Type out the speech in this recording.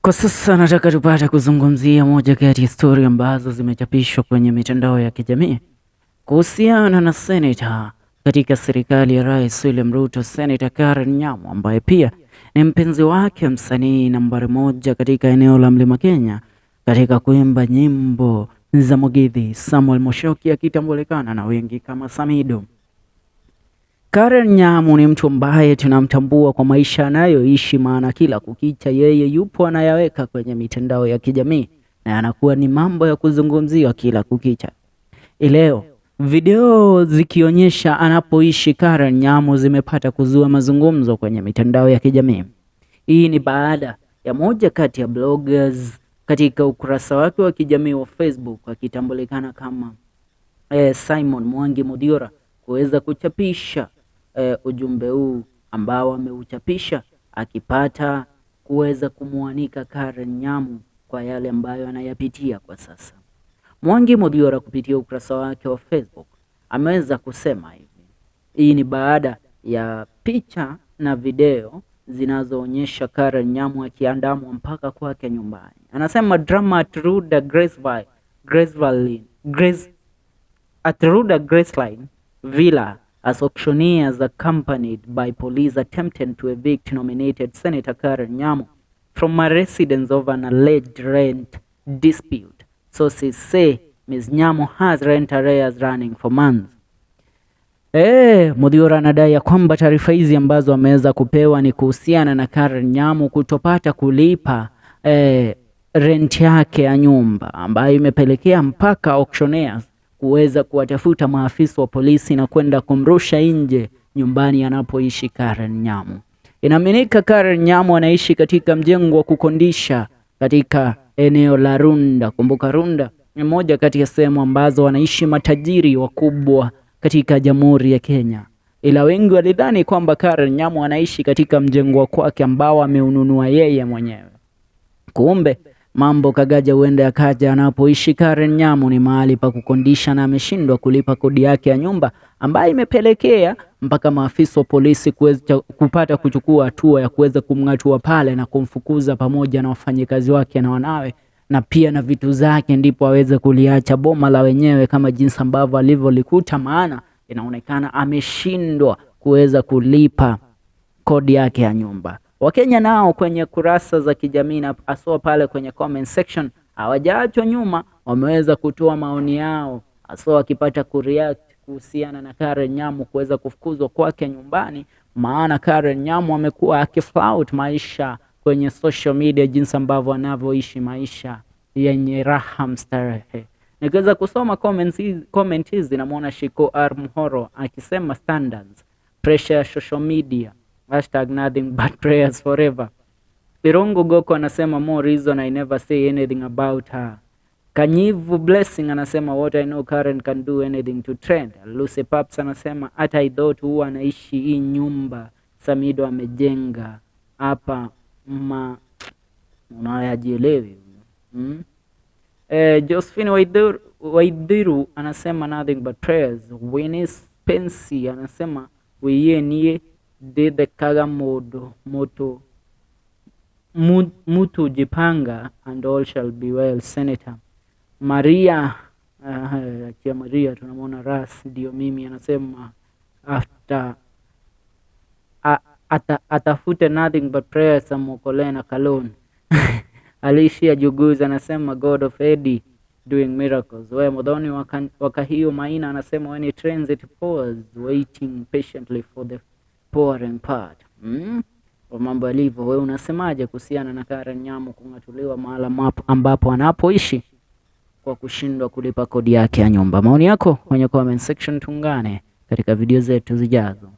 Kwa sasa nataka tupate kuzungumzia moja kati ya stori ambazo zimechapishwa kwenye mitandao ya kijamii kuhusiana na seneta katika serikali ya Rais William Ruto, Seneta Karen Nyamu ambaye pia ni mpenzi wake msanii nambari moja katika eneo la Mlima Kenya katika kuimba nyimbo za Mugithi, Samuel Musyoki akitambulikana na wengi kama Samido. Karen Nyamu ni mtu ambaye tunamtambua kwa maisha anayoishi, maana kila kukicha yeye yupo anayaweka kwenye mitandao ya kijamii na anakuwa ni mambo ya kuzungumziwa kila kukicha. Leo video zikionyesha anapoishi Karen Nyamu zimepata kuzua mazungumzo kwenye mitandao ya kijamii. Hii ni baada ya moja kati ya bloggers katika ukurasa wake wa kijamii wa Facebook akitambulikana kama Simon Mwangi Mudiora kuweza kuchapisha ujumbe huu ambao ameuchapisha akipata kuweza kumwanika Karen Nyamu kwa yale ambayo anayapitia kwa sasa. Mwangi Mudiora kupitia ukurasa wake wa Facebook ameweza kusema hivi. Hii ni baada ya picha na video zinazoonyesha Karen Nyamu akiandamwa mpaka kwake nyumbani. Anasema drama at Runda Graceline Villa as auctioneers accompanied by police attempted to evict nominated Senator Karen Nyamu from a residence over an alleged rent dispute. Sources say Ms. Nyamu has rent arrears running for months. Mudiora anadai ya kwamba taarifa hizi ambazo ameweza kupewa ni kuhusiana na Karen Nyamu kutopata kulipa rent yake ya nyumba ambayo imepelekea mpaka auctioneers kuweza kuwatafuta maafisa wa polisi na kwenda kumrusha nje nyumbani anapoishi Karen Nyamu. Inaaminika Karen Nyamu anaishi katika mjengo wa kukondisha katika eneo la Runda. Kumbuka Runda ni moja kati ya sehemu ambazo wanaishi matajiri wakubwa katika Jamhuri ya Kenya. Ila wengi walidhani kwamba Karen Nyamu anaishi katika mjengo kwake ambao ameununua yeye mwenyewe. Kumbe mambo kagaja huenda yakaja, anapoishi Karen Nyamu ni mahali pa kukondisha na ameshindwa kulipa kodi yake ya nyumba ambayo imepelekea mpaka maafisa wa polisi kuweza kupata kuchukua hatua ya kuweza kumng'atua pale na kumfukuza pamoja na wafanyikazi wake na wanawe na pia na vitu zake, ndipo aweze kuliacha boma la wenyewe kama jinsi ambavyo alivyolikuta, maana inaonekana ameshindwa kuweza kulipa kodi yake ya nyumba. Wakenya nao kwenye kurasa za kijamii na aswa pale kwenye comment section hawajaachwa nyuma, wameweza kutoa maoni yao aswa wakipata kureact kuhusiana na Karen Nyamu kuweza kufukuzwa kwake nyumbani, maana Karen Nyamu amekuwa akiflout maisha kwenye social media jinsi ambavyo anavyoishi maisha yenye raha mstarehe. Nikiweza kusoma comment hizi namuona Shiko Armhoro akisema standards, pressure social media, #nothing but prayers forever. Pirongo Goko anasema more reason I never say anything about her. Kanyivu Blessing anasema what I know Karen can do anything to trend. Lucy Paps anasema hata I thought huwa anaishi hii nyumba Samido amejenga hapa unayajielewi. Josephine Waidiru anasema nothing but prayers. Winnie Spency anasema wiye niye dede kaga moto mutu jipanga and all shall be well. Senator Maria kia Maria tunamwona Ras ndio mimi anasema after atafute nothing but prayers amokolena Kalon. Alicia Juguza anasema God of Eddie doing miracles. Wewe Modoni Wakahio Maina anasema when it trains it pours waiting patiently for the pouring part. Kwa mambo yalivyo, wewe unasemaje kuhusiana na Karen Nyamu kung'atuliwa mahala ambapo anapoishi kwa kushindwa kulipa kodi yake ya nyumba? Maoni yako kwenye comment section, tungane katika video zetu zijazo.